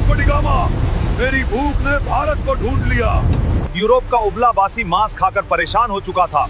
Vasco D gamma, मेरी भूख ने भारत को ढूंढ लिया। यूरोप का उबला बासी मांस खाकर परेशान हो चुका था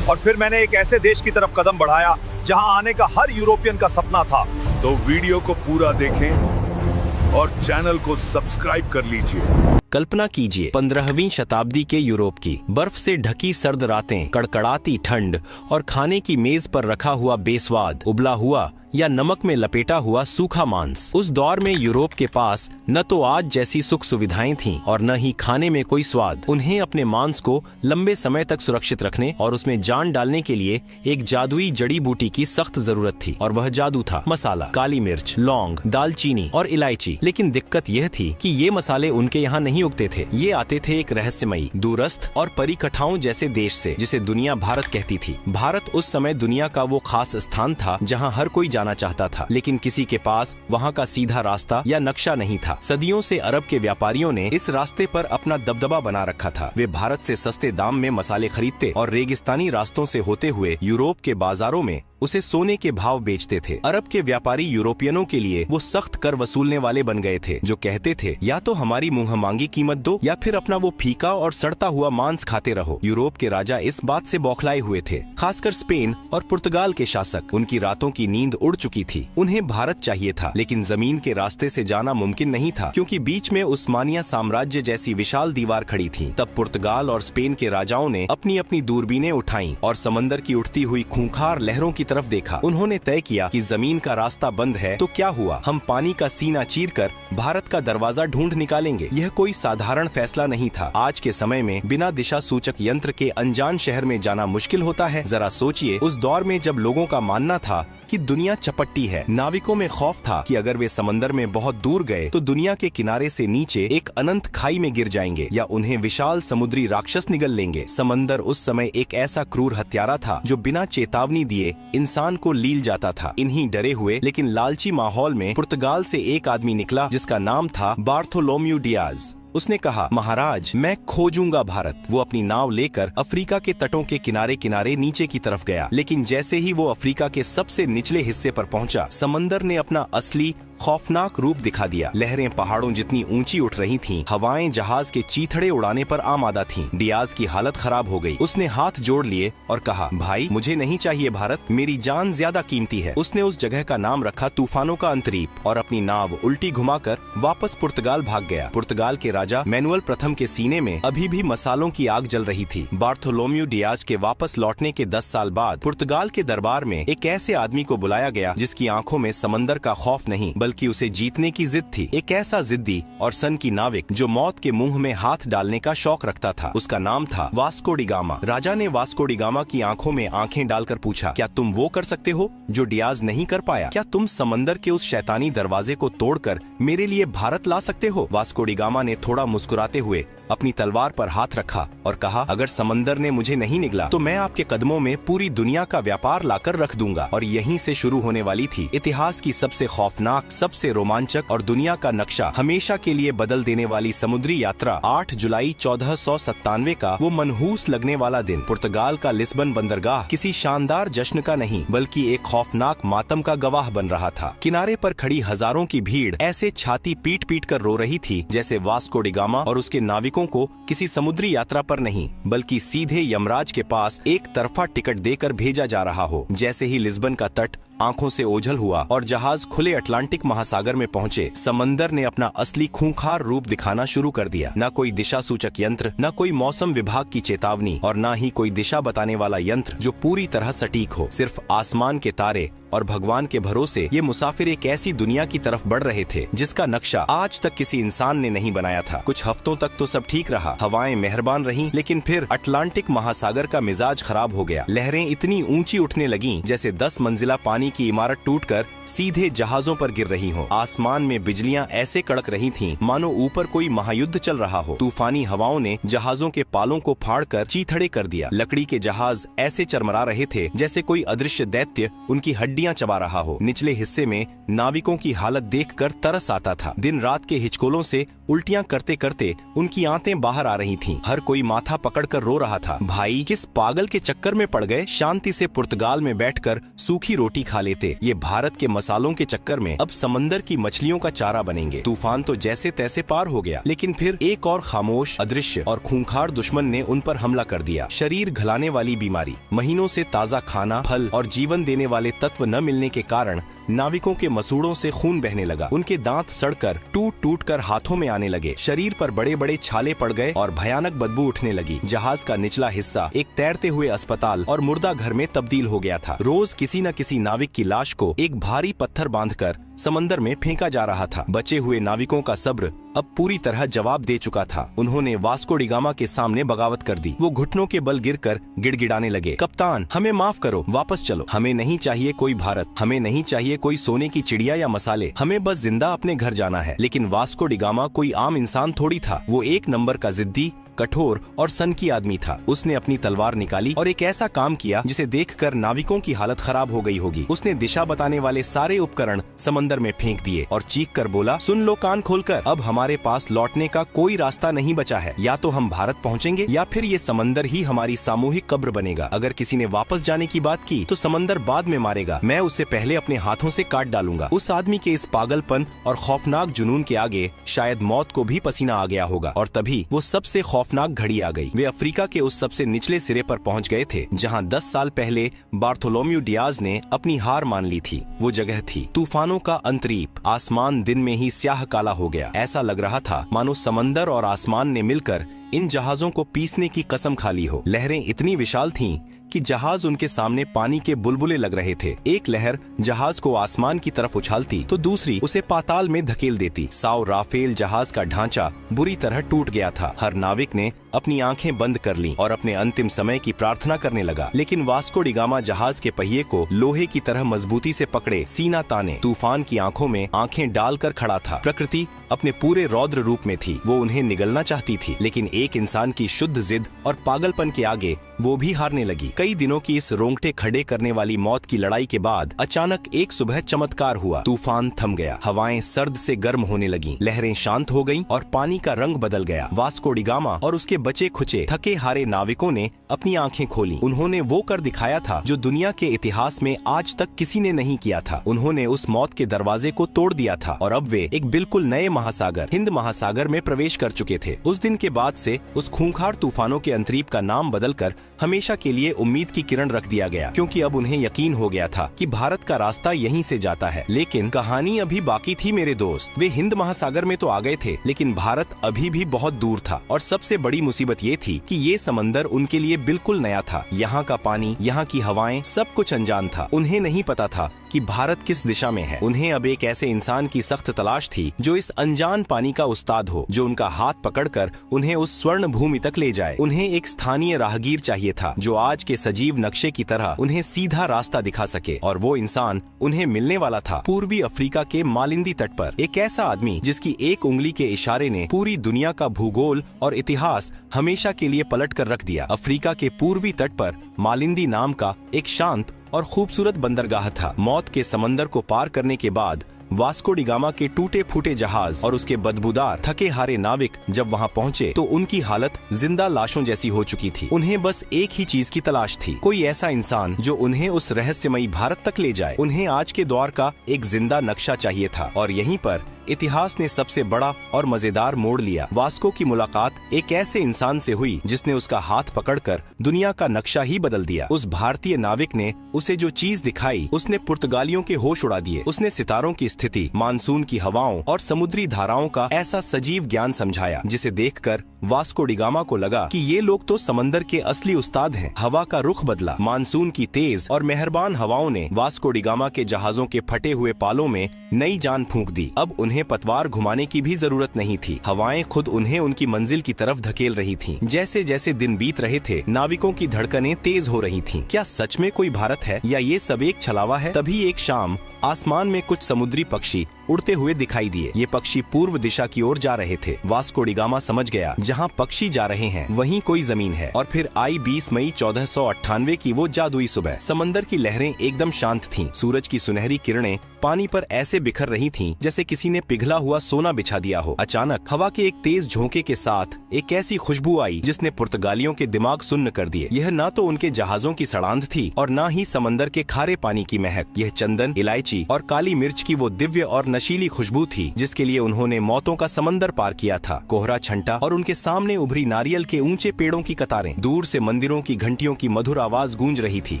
और फिर मैंने एक ऐसे देश की तरफ कदम बढ़ाया जहां आने का हर यूरोपियन का सपना था। तो वीडियो को पूरा देखें और चैनल को सब्सक्राइब कर लीजिए। कल्पना कीजिए 15वीं शताब्दी के यूरोप की बर्फ से ढकी सर्द रातें, कड़कड़ाती ठंड और खाने की मेज पर रखा हुआ बेस्वाद उबला हुआ या नमक में लपेटा हुआ सूखा मांस। उस दौर में यूरोप के पास न तो आज जैसी सुख सुविधाएं थीं और न ही खाने में कोई स्वाद। उन्हें अपने मांस को लंबे समय तक सुरक्षित रखने और उसमें जान डालने के लिए एक जादुई जड़ी बूटी की सख्त जरूरत थी और वह जादू था मसाला, काली मिर्च, लौंग, दालचीनी और इलायची। लेकिन दिक्कत यह थी कि ये मसाले उनके यहाँ नहीं उगते थे। ये आते थे एक रहस्यमयी, दूरस्थ और परिकठाओं जैसे देश से, जिसे दुनिया भारत कहती थी। भारत उस समय दुनिया का वो खास स्थान था जहाँ हर कोई जाना चाहता था, लेकिन किसी के पास वहाँ का सीधा रास्ता या नक्शा नहीं था। सदियों से अरब के व्यापारियों ने इस रास्ते पर अपना दबदबा बना रखा था। वे भारत से सस्ते दाम में मसाले खरीदते और रेगिस्तानी रास्तों से होते हुए यूरोप के बाजारों में उसे सोने के भाव बेचते थे। अरब के व्यापारी यूरोपियनों के लिए वो सख्त कर वसूलने वाले बन गए थे, जो कहते थे या तो हमारी मुंह मांगी कीमत दो या फिर अपना वो फीका और सड़ता हुआ मांस खाते रहो। यूरोप के राजा इस बात से बौखलाए हुए थे, खासकर स्पेन और पुर्तगाल के शासक। उनकी रातों की नींद उड़ चुकी थी। उन्हें भारत चाहिए था, लेकिन जमीन के रास्ते से जाना मुमकिन नहीं था, क्योंकि बीच में उस्मानिया साम्राज्य जैसी विशाल दीवार खड़ी थी। तब पुर्तगाल और स्पेन के राजाओं ने अपनी अपनी दूरबीनें उठाई और समंदर की उठती हुई खूंखार लहरों की तरफ देखा। उन्होंने तय किया कि जमीन का रास्ता बंद है तो क्या हुआ, हम पानी का सीना चीरकर भारत का दरवाजा ढूंढ निकालेंगे। यह कोई साधारण फैसला नहीं था। आज के समय में बिना दिशा सूचक यंत्र के अनजान शहर में जाना मुश्किल होता है। जरा सोचिए, उस दौर में जब लोगों का मानना था कि दुनिया चपट्टी है, नाविकों में खौफ था कि अगर वे समंदर में बहुत दूर गए तो दुनिया के किनारे से नीचे एक अनंत खाई में गिर जाएंगे या उन्हें विशाल समुद्री राक्षस निगल लेंगे। समंदर उस समय एक ऐसा क्रूर हत्यारा था जो बिना चेतावनी दिए इंसान को लील जाता था। इन्हीं डरे हुए लेकिन लालची माहौल में पुर्तगाल से एक आदमी निकला जिसका नाम था बार्थोलोम्यू डियाज। उसने कहा, महाराज, मैं खोजूंगा भारत। वो अपनी नाव लेकर अफ्रीका के तटों के किनारे किनारे नीचे की तरफ गया, लेकिन जैसे ही वो अफ्रीका के सबसे निचले हिस्से पर पहुंचा, समंदर ने अपना असली खौफनाक रूप दिखा दिया। लहरें पहाड़ों जितनी ऊंची उठ रही थीं, हवाएं जहाज के चीथड़े उड़ाने पर आमादा थीं। डियाज की हालत खराब हो गई। उसने हाथ जोड़ लिए और कहा, भाई, मुझे नहीं चाहिए भारत, मेरी जान ज्यादा कीमती है। उसने उस जगह का नाम रखा तूफानों का अंतरीप और अपनी नाव उल्टी घुमाकर वापस पुर्तगाल भाग गया। पुर्तगाल के राजा मैनुअल प्रथम के सीने में अभी भी मसालों की आग जल रही थी। बार्थोलोम्यू डियाज के वापस लौटने के 10 साल बाद पुर्तगाल के दरबार में एक ऐसे आदमी को बुलाया गया जिसकी आंखों में समंदर का खौफ नहीं बल्कि उसे जीतने की जिद थी। एक ऐसा जिद्दी और सन की नाविक जो मौत के मुंह में हाथ डालने का शौक रखता था। उसका नाम था वास्को डी गामा। राजा ने वास्को डी गामा की आंखों में आंखें डालकर पूछा, क्या तुम वो कर सकते हो जो डियाज नहीं कर पाया? क्या तुम समंदर के उस शैतानी दरवाजे को तोड़कर मेरे लिए भारत ला सकते हो? वास्को डी गामा ने थोड़ा मुस्कुराते हुए अपनी तलवार पर हाथ रखा और कहा, अगर समंदर ने मुझे नहीं निगला तो मैं आपके कदमों में पूरी दुनिया का व्यापार लाकर रख दूंगा। और यहीं से शुरू होने वाली थी इतिहास की सबसे खौफनाक, सबसे रोमांचक और दुनिया का नक्शा हमेशा के लिए बदल देने वाली समुद्री यात्रा। 8 जुलाई 1497 का वो मनहूस लगने वाला दिन। पुर्तगाल का लिस्बन बंदरगाह किसी शानदार जश्न का नहीं बल्कि एक खौफनाक मातम का गवाह बन रहा था। किनारे पर खड़ी हजारों की भीड़ ऐसे छाती पीट पीट कर रो रही थी जैसे वास्को डी गामा और उसके नाविकों को किसी समुद्री यात्रा पर नहीं बल्कि सीधे यमराज के पास एक तरफा टिकट देकर भेजा जा रहा हो। जैसे ही लिस्बन का तट आंखों से ओझल हुआ और जहाज खुले अटलांटिक महासागर में पहुंचे, समंदर ने अपना असली खूंखार रूप दिखाना शुरू कर दिया। न कोई दिशा सूचक यंत्र, न कोई मौसम विभाग की चेतावनी और न ही कोई दिशा बताने वाला यंत्र जो पूरी तरह सटीक हो। सिर्फ आसमान के तारे और भगवान के भरोसे ये मुसाफिर एक ऐसी दुनिया की तरफ बढ़ रहे थे जिसका नक्शा आज तक किसी इंसान ने नहीं बनाया था। कुछ हफ्तों तक तो सब ठीक रहा, हवाएं मेहरबान रहीं, लेकिन फिर अटलांटिक महासागर का मिजाज खराब हो गया। लहरें इतनी ऊंची उठने लगीं जैसे 10 मंजिला पानी की इमारत टूटकर सीधे जहाजों पर गिर रही हो। आसमान में बिजलियां ऐसे कड़क रही थीं मानो ऊपर कोई महायुद्ध चल रहा हो। तूफानी हवाओं ने जहाजों के पालों को फाड़कर चीथड़े कर दिया। लकड़ी के जहाज ऐसे चरमरा रहे थे जैसे कोई अदृश्य दैत्य उनकी हड्डियां उंगलियां चबा रहा हो। निचले हिस्से में नाविकों की हालत देखकर तरस आता था। दिन रात के हिचकोलों से उल्टियां करते करते उनकी आंतें बाहर आ रही थीं। हर कोई माथा पकड़कर रो रहा था। भाई किस पागल के चक्कर में पड़ गए, शांति से पुर्तगाल में बैठकर सूखी रोटी खा लेते। ये भारत के मसालों के चक्कर में अब समंदर की मछलियों का चारा बनेंगे। तूफान तो जैसे तैसे पार हो गया, लेकिन फिर एक और खामोश, अदृश्य और खूंखार दुश्मन ने उन पर हमला कर दिया। शरीर घलाने वाली बीमारी, महीनों से ताजा खाना, फल और जीवन देने वाले तत्व न मिलने के कारण नाविकों के मसूड़ों से खून बहने लगा। उनके दांत सड़कर टूट टूट कर हाथों में आने लगे। शरीर पर बड़े बड़े छाले पड़ गए और भयानक बदबू उठने लगी। जहाज का निचला हिस्सा एक तैरते हुए अस्पताल और मुर्दा घर में तब्दील हो गया था। रोज किसी न किसी नाविक की लाश को एक भारी पत्थर बांधकर समंदर में फेंका जा रहा था। बचे हुए नाविकों का सब्र अब पूरी तरह जवाब दे चुका था। उन्होंने वास्को डी गामा के सामने बगावत कर दी। वो घुटनों के बल गिरकर गिड़गिड़ाने लगे, कप्तान हमें माफ करो, वापस चलो। हमें नहीं चाहिए कोई भारत, हमें नहीं चाहिए कोई सोने की चिड़िया या मसाले, हमें बस जिंदा अपने घर जाना है। लेकिन वास्को डी गामा कोई आम इंसान थोड़ी था। वो एक नंबर का जिद्दी, कठोर और सनकी आदमी था। उसने अपनी तलवार निकाली और एक ऐसा काम किया जिसे देखकर नाविकों की हालत खराब हो गई होगी। उसने दिशा बताने वाले सारे उपकरण समंदर में फेंक दिए और चीख कर बोला, सुन लो कान खोलकर, अब हमारे पास लौटने का कोई रास्ता नहीं बचा है। या तो हम भारत पहुंचेंगे या फिर ये समंदर ही हमारी सामूहिक कब्र बनेगा। अगर किसी ने वापस जाने की बात की तो समंदर बाद में मारेगा, मैं उसे पहले अपने हाथों से काट डालूंगा। उस आदमी के इस पागलपन और खौफनाक जुनून के आगे शायद मौत को भी पसीना आ गया होगा। और तभी वो सबसे खौफनाक घड़ी आ गई। वे अफ्रीका के उस सबसे निचले सिरे पर पहुंच गए थे जहां 10 साल पहले बार्थोलोम्यू डियाज ने अपनी हार मान ली थी। वो जगह थी तूफानों का अंतरीप। आसमान दिन में ही स्याह काला हो गया। ऐसा लग रहा था मानो समंदर और आसमान ने मिलकर इन जहाजों को पीसने की कसम खा ली हो। लहरें इतनी विशाल थीं कि जहाज उनके सामने पानी के बुलबुले लग रहे थे। एक लहर जहाज को आसमान की तरफ उछालती तो दूसरी उसे पाताल में धकेल देती। साउ राफेल जहाज का ढांचा बुरी तरह टूट गया था। हर नाविक ने अपनी आंखें बंद कर लीं और अपने अंतिम समय की प्रार्थना करने लगा। लेकिन वास्को डी गामा जहाज के पहिए को लोहे की तरह मजबूती से पकड़े, सीना ताने, तूफान की आंखों में आंखें डालकर खड़ा था। प्रकृति अपने पूरे रौद्र रूप में थी। वो उन्हें निगलना चाहती थी, लेकिन एक इंसान की शुद्ध जिद और पागलपन के आगे वो भी हारने लगी। कई दिनों की इस रोंगटे खड़े करने वाली मौत की लड़ाई के बाद अचानक एक सुबह चमत्कार हुआ। तूफान थम गया, हवाएं सर्द से गर्म होने लगीं, लहरें शांत हो गईं और पानी का रंग बदल गया। वास्को डी गामा और उसके बचे खुचे थके हारे नाविकों ने अपनी आंखें खोली। उन्होंने वो कर दिखाया था जो दुनिया के इतिहास में आज तक किसी ने नहीं किया था। उन्होंने उस मौत के दरवाजे को तोड़ दिया था और अब वे एक बिल्कुल नए महासागर, हिंद महासागर में प्रवेश कर चुके थे। उस दिन के बाद से उस खूंखार तूफानों के अंतरीप का नाम बदलकर हमेशा के लिए उम्मीद की किरण रख दिया गया, क्योंकि अब उन्हें यकीन हो गया था कि भारत का रास्ता यहीं से जाता है। लेकिन कहानी अभी बाकी थी मेरे दोस्त। वे हिंद महासागर में तो आ गए थे, लेकिन भारत अभी भी बहुत दूर था। और सबसे बड़ी मुसीबत ये थी कि ये समंदर उनके लिए बिल्कुल नया था। यहाँ का पानी, यहाँ की हवाएं, सब कुछ अनजान था। उन्हें नहीं पता था कि भारत किस दिशा में है। उन्हें अब एक ऐसे इंसान की सख्त तलाश थी जो इस अनजान पानी का उस्ताद हो, जो उनका हाथ पकड़कर उन्हें उस स्वर्ण भूमि तक ले जाए। उन्हें एक स्थानीय राहगीर चाहिए था जो आज के सजीव नक्शे की तरह उन्हें सीधा रास्ता दिखा सके। और वो इंसान उन्हें मिलने वाला था पूर्वी अफ्रीका के मालिंदी तट पर। एक ऐसा आदमी जिसकी एक उंगली के इशारे ने पूरी दुनिया का भूगोल और इतिहास हमेशा के लिए पलट कर रख दिया। अफ्रीका के पूर्वी तट पर मालिंदी नाम का एक शांत और खूबसूरत बंदरगाह था। मौत के समंदर को पार करने के बाद वास्को डी गामा के टूटे फूटे जहाज और उसके बदबूदार थके हारे नाविक जब वहां पहुंचे तो उनकी हालत जिंदा लाशों जैसी हो चुकी थी। उन्हें बस एक ही चीज की तलाश थी, कोई ऐसा इंसान जो उन्हें उस रहस्यमयी भारत तक ले जाए। उन्हें आज के दौर का एक जिंदा नक्शा चाहिए था। और यहीं पर इतिहास ने सबसे बड़ा और मजेदार मोड़ लिया। वास्को की मुलाकात एक ऐसे इंसान से हुई जिसने उसका हाथ पकड़कर दुनिया का नक्शा ही बदल दिया। उस भारतीय नाविक ने उसे जो चीज दिखाई उसने पुर्तगालियों के होश उड़ा दिए। उसने सितारों की स्थिति, मानसून की हवाओं और समुद्री धाराओं का ऐसा सजीव ज्ञान समझाया जिसे देखकर वास्को डी गामा को लगा कि ये लोग तो समंदर के असली उस्ताद हैं। हवा का रुख बदला। मानसून की तेज और मेहरबान हवाओं ने वास्को डी गामा के जहाजों के फटे हुए पालों में नई जान फूंक दी। अब उन्हें पतवार घुमाने की भी जरूरत नहीं थी। हवाएं खुद उन्हें उनकी मंजिल की तरफ धकेल रही थीं। जैसे जैसे दिन बीत रहे थे, नाविकों की धड़कनें तेज हो रही थीं। क्या सच में कोई भारत है या ये सब एक छलावा है? तभी एक शाम आसमान में कुछ समुद्री पक्षी उड़ते हुए दिखाई दिए। ये पक्षी पूर्व दिशा की ओर जा रहे थे। वास्को डी गामा समझ गया जहाँ पक्षी जा रहे हैं वहीं कोई जमीन है। और फिर आई 20 मई 1498 की वो जादुई सुबह। समंदर की लहरें एकदम शांत थीं। सूरज की सुनहरी किरणें पानी पर ऐसे बिखर रही थीं जैसे किसी ने पिघला हुआ सोना बिछा दिया हो। अचानक हवा के एक तेज झोंके के साथ एक ऐसी खुशबू आई जिसने पुर्तगालियों के दिमाग सुन्न कर दिए। यह न तो उनके जहाजों की सड़ांध थी और न ही समंदर के खारे पानी की महक। यह चंदन, इलायची और काली मिर्च की वो दिव्य और नशीली खुशबू थी जिसके लिए उन्होंने मौतों का समंदर पार किया था। कोहरा छंटा और उनके सामने उभरी नारियल के ऊंचे पेड़ों की कतारें। दूर से मंदिरों की घंटियों की मधुर आवाज गूंज रही थी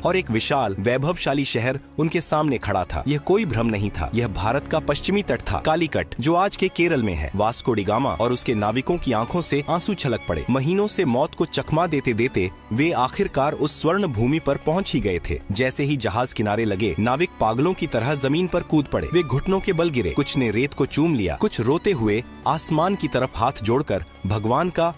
और एक विशाल वैभवशाली शहर उनके सामने खड़ा था। यह कोई भ्रम नहीं था, यह भारत का पश्चिमी तट था, कालीकट, जो आज के केरल में है। वास्को डी गामा और उसके नाविकों की आंखों से आंसू छलक पड़े। महीनों से मौत को चकमा देते देते वे आखिरकार उस स्वर्ण भूमि पर पहुंच ही गए थे। जैसे ही जहाज किनारे लगे, नाविक पागलों की तरह जमीन पर कूद पड़े। वे घुटनों के बल गिरे, कुछ ने रेत को चूम लिया, कुछ रोते हुए आसमान की तरफ हाथ जोड़कर भगवान का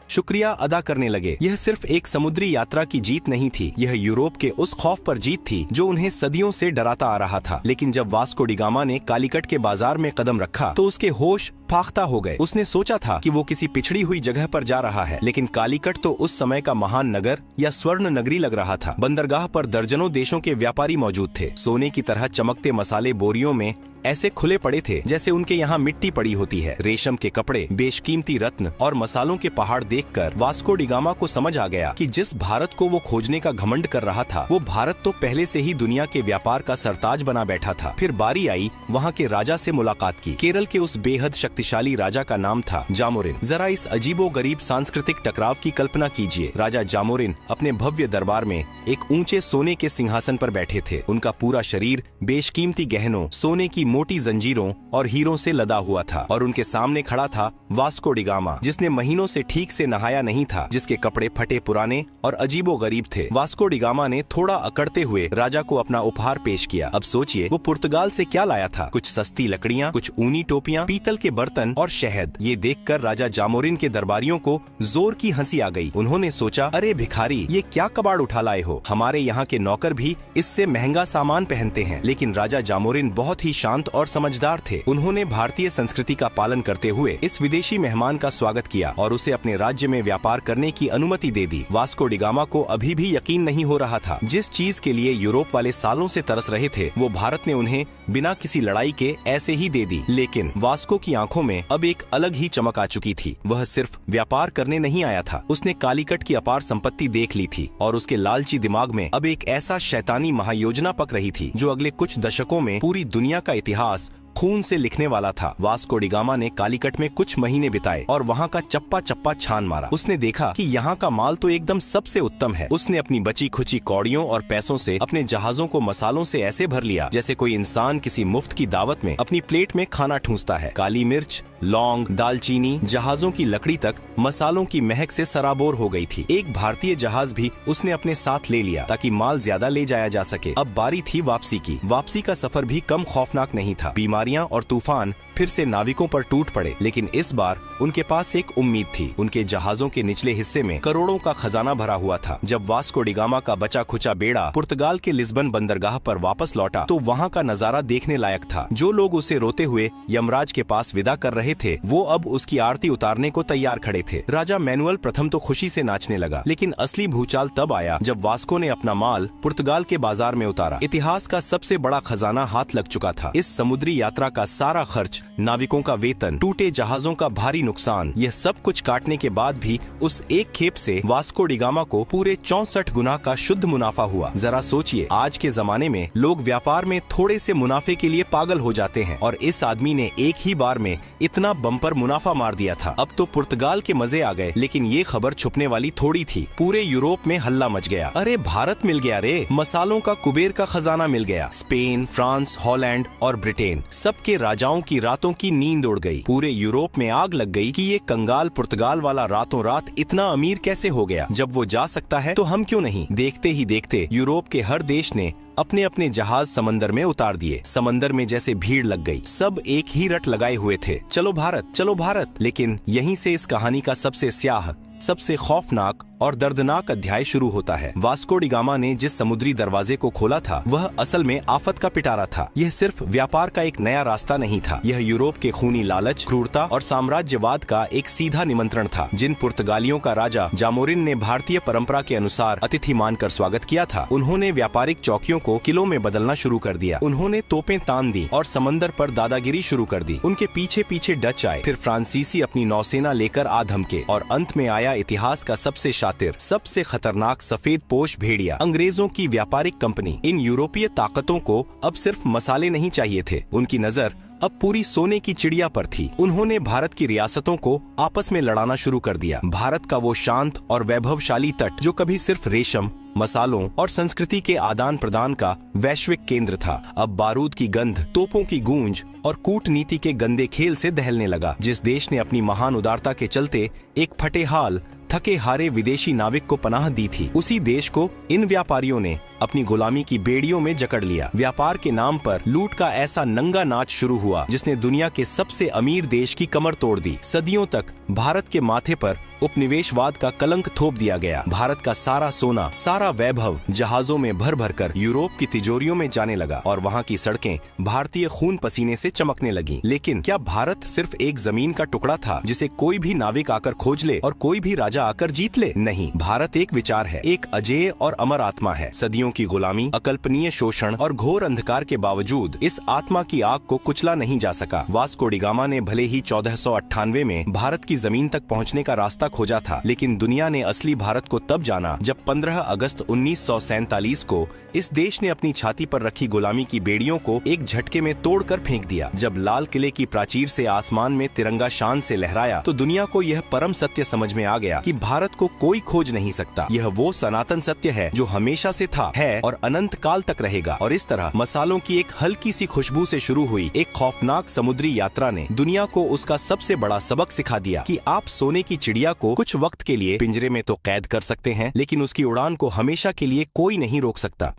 शुक्रिया अदा करने लगे। यह सिर्फ एक समुद्री यात्रा की जीत नहीं थी, यह यूरोप के उस खौफ पर जीत थी जो उन्हें सदियों से डराता आ रहा था। लेकिन जब वास्को डी गामा ने कालीकट के बाजार में कदम रखा तो उसके होश फाख्ता हो गए। उसने सोचा था कि वो किसी पिछड़ी हुई जगह पर जा रहा है, लेकिन कालीकट तो उस समय का महान नगर या स्वर्ण नगरी लग रहा था। बंदरगाह पर दर्जनों देशों के व्यापारी मौजूद थे। सोने की तरह चमकते मसाले बोरियों में ऐसे खुले पड़े थे जैसे उनके यहाँ मिट्टी पड़ी होती है। रेशम के कपड़े, बेशकीमती रत्न और मसालों के पहाड़ देखकर वास्को डी गामा को समझ आ गया कि जिस भारत को वो खोजने का घमंड कर रहा था, वो भारत तो पहले से ही दुनिया के व्यापार का सरताज बना बैठा था। फिर बारी आई वहाँ के राजा से मुलाकात की। केरल के उस बेहद शक्तिशाली राजा का नाम था जामोरिन। जरा इस अजीबो गरीब सांस्कृतिक टकराव की कल्पना कीजिए। राजा जामोरिन अपने भव्य दरबार में एक ऊंचे सोने के सिंहासन पर बैठे थे। उनका पूरा शरीर बेशकीमती गहनों, सोने की मोटी जंजीरों और हीरों से लदा हुआ था और उनके सामने खड़ा था वास्को डी गामा, जिसने महीनों से ठीक से नहाया नहीं था, जिसके कपड़े फटे पुराने और अजीबो गरीब थे। वास्को डी गामा ने थोड़ा अकड़ते हुए राजा को अपना उपहार पेश किया। अब सोचिए वो पुर्तगाल से क्या लाया था। कुछ सस्ती लकड़ियाँ, कुछ ऊनी टोपियाँ, पीतल के बर्तन और शहद। ये देखकर राजा जामोरिन के दरबारियों को जोर की हंसी आ गई। उन्होंने सोचा, अरे भिखारी, ये क्या कबाड़ उठा लाए हो। हमारे यहाँ के नौकर भी इससे महंगा सामान पहनते हैं। लेकिन राजा जामोरिन बहुत ही शांत और समझदार थे। उन्होंने भारतीय संस्कृति का पालन करते हुए इस विदेशी मेहमान का स्वागत किया और उसे अपने राज्य में व्यापार करने की अनुमति दे दी। वास्को डी गामा को अभी भी यकीन नहीं हो रहा था। जिस चीज के लिए यूरोप वाले सालों से तरस रहे थे, वो भारत ने उन्हें बिना किसी लड़ाई के ऐसे ही दे दी। लेकिन वास्को की आंखों में अब एक अलग ही चमक आ चुकी थी। वह सिर्फ व्यापार करने नहीं आया था, उसने कालीकट की अपार संपत्ति देख ली थी और उसके लालची दिमाग में अब एक ऐसा शैतानी महायोजना पक रही थी जो अगले कुछ दशकों में पूरी दुनिया का इतिहास खून से लिखने वाला था। वास्को डी गामा ने कालीकट में कुछ महीने बिताए और वहाँ का चप्पा चप्पा छान मारा। उसने देखा कि यहाँ का माल तो एकदम सबसे उत्तम है। उसने अपनी बची खुची कौड़ियों और पैसों से अपने जहाजों को मसालों से ऐसे भर लिया जैसे कोई इंसान किसी मुफ्त की दावत में अपनी प्लेट में खाना ठूंसता है। काली मिर्च, लौंग, दालचीनी, जहाजों की लकड़ी तक मसालों की महक से सराबोर हो गई थी। एक भारतीय जहाज भी उसने अपने साथ ले लिया ताकि माल ज्यादा ले जाया जा सके। अब बारी थी वापसी की। वापसी का सफर भी कम खौफनाक नहीं था। बीमारियां और तूफान फिर से नाविकों पर टूट पड़े, लेकिन इस बार उनके पास एक उम्मीद थी। उनके जहाजों के निचले हिस्से में करोड़ों का खजाना भरा हुआ था। जब वास्को डी गामा का बचा खुचा बेड़ा पुर्तगाल के लिस्बन बंदरगाह पर वापस लौटा तो वहाँ का नजारा देखने लायक था। जो लोग उसे रोते हुए यमराज के पास विदा कर रहे थे, वो अब उसकी आरती उतारने को तैयार खड़े थे। राजा मैनुअल प्रथम तो खुशी से नाचने लगा, लेकिन असली भूचाल तब आया जब वास्को ने अपना माल पुर्तगाल के बाजार में उतारा। इतिहास का सबसे बड़ा खजाना हाथ लग चुका था। इस समुद्री यात्रा का सारा खर्च, नाविकों का वेतन, टूटे जहाजों का भारी नुकसान, यह सब कुछ काटने के बाद भी उस एक खेप से वास्को डी गामा को पूरे 64 गुना का शुद्ध मुनाफा हुआ। जरा सोचिए, आज के जमाने में लोग व्यापार में थोड़े से मुनाफे के लिए पागल हो जाते हैं और इस आदमी ने एक ही बार में इतना बम्पर मुनाफा मार दिया था। अब तो पुर्तगाल के मजे आ गए, लेकिन ये खबर छुपने वाली थोड़ी थी। पूरे यूरोप में हल्ला मच गया। अरे भारत मिल गया रे, मसालों का कुबेर का खजाना मिल गया। स्पेन, फ्रांस, हॉलैंड और ब्रिटेन, सबके राजाओं की रातों की नींद उड़ गई। पूरे यूरोप में आग लग गई कि ये कंगाल पुर्तगाल वाला रातों रात इतना अमीर कैसे हो गया। जब वो जा सकता है तो हम क्यों नहीं। देखते ही देखते यूरोप के हर देश ने अपने अपने जहाज समंदर में उतार दिए। समंदर में जैसे भीड़ लग गई। सब एक ही रट लगाए हुए थे, चलो भारत, चलो भारत। लेकिन यहीं से इस कहानी का सबसे स्याह, सबसे खौफनाक और दर्दनाक अध्याय शुरू होता है। वास्को डी गामा ने जिस समुद्री दरवाजे को खोला था वह असल में आफत का पिटारा था। यह सिर्फ व्यापार का एक नया रास्ता नहीं था, यह यूरोप के खूनी लालच, क्रूरता और साम्राज्यवाद का एक सीधा निमंत्रण था। जिन पुर्तगालियों का राजा जामोरिन ने भारतीय परंपरा के अनुसार अतिथि मानकर स्वागत किया था, उन्होंने व्यापारिक चौकियों को किलों में बदलना शुरू कर दिया। उन्होंने तोपें तान दी और समंदर पर दादागिरी शुरू कर दी। उनके पीछे पीछे डच आए, फिर फ्रांसीसी अपनी नौसेना लेकर आ धमके और अंत में आया इतिहास का सबसे शातिर, सबसे खतरनाक सफेद पोश भेड़िया, अंग्रेजों की व्यापारिक कंपनी। इन यूरोपीय ताकतों को अब सिर्फ मसाले नहीं चाहिए थे, उनकी नजर अब पूरी सोने की चिड़िया पर थी। उन्होंने भारत की रियासतों को आपस में लड़ाना शुरू कर दिया। भारत का वो शांत और वैभवशाली तट जो कभी सिर्फ रेशम, मसालों और संस्कृति के आदान प्रदान का वैश्विक केंद्र था, अब बारूद की गंध, तोपों की गूंज और कूटनीति के गंदे खेल से दहलने लगा। जिस देश ने अपनी महान उदारता के चलते एक फटेहाल, थके हारे विदेशी नाविक को पनाह दी थी, उसी देश को इन व्यापारियों ने अपनी गुलामी की बेड़ियों में जकड़ लिया। व्यापार के नाम पर लूट का ऐसा नंगा नाच शुरू हुआ जिसने दुनिया के सबसे अमीर देश की कमर तोड़ दी। सदियों तक भारत के माथे पर उपनिवेशवाद का कलंक थोप दिया गया। भारत का सारा सोना, सारा वैभव जहाजों में भर भर कर यूरोप की तिजोरियों में जाने लगा और वहाँ की सड़कें भारतीय खून पसीने से चमकने लगी। लेकिन क्या भारत सिर्फ एक जमीन का टुकड़ा था जिसे कोई भी नाविक आकर खोज ले और कोई भी राजा आकर जीत ले? नहीं, भारत एक विचार है, एक अजेय और अमर आत्मा है। सदियों की गुलामी, अकल्पनीय शोषण और घोर अंधकार के बावजूद इस आत्मा की आग को कुचला नहीं जा सका। वास्को डी गामा ने भले ही 1498 में भारत की जमीन तक पहुँचने का रास्ता खोजा था, लेकिन दुनिया ने असली भारत को तब जाना जब 15 अगस्त 1947 को इस देश ने अपनी छाती पर रखी गुलामी की बेड़ियों को एक झटके में तोड़कर फेंक दिया। जब लाल किले की प्राचीर से आसमान में तिरंगा शान से लहराया तो दुनिया को यह परम सत्य समझ में आ गया कि भारत को कोई खोज नहीं सकता। यह वो सनातन सत्य है जो हमेशा से था, है और अनंत काल तक रहेगा। और इस तरह मसालों की एक हल्की सी खुशबू से शुरू हुई एक खौफनाक समुद्री यात्रा ने दुनिया को उसका सबसे बड़ा सबक सिखा दिया कि आप सोने की चिड़िया को कुछ वक्त के लिए पिंजरे में तो कैद कर सकते हैं, लेकिन उसकी उड़ान को हमेशा के लिए कोई नहीं रोक सकता।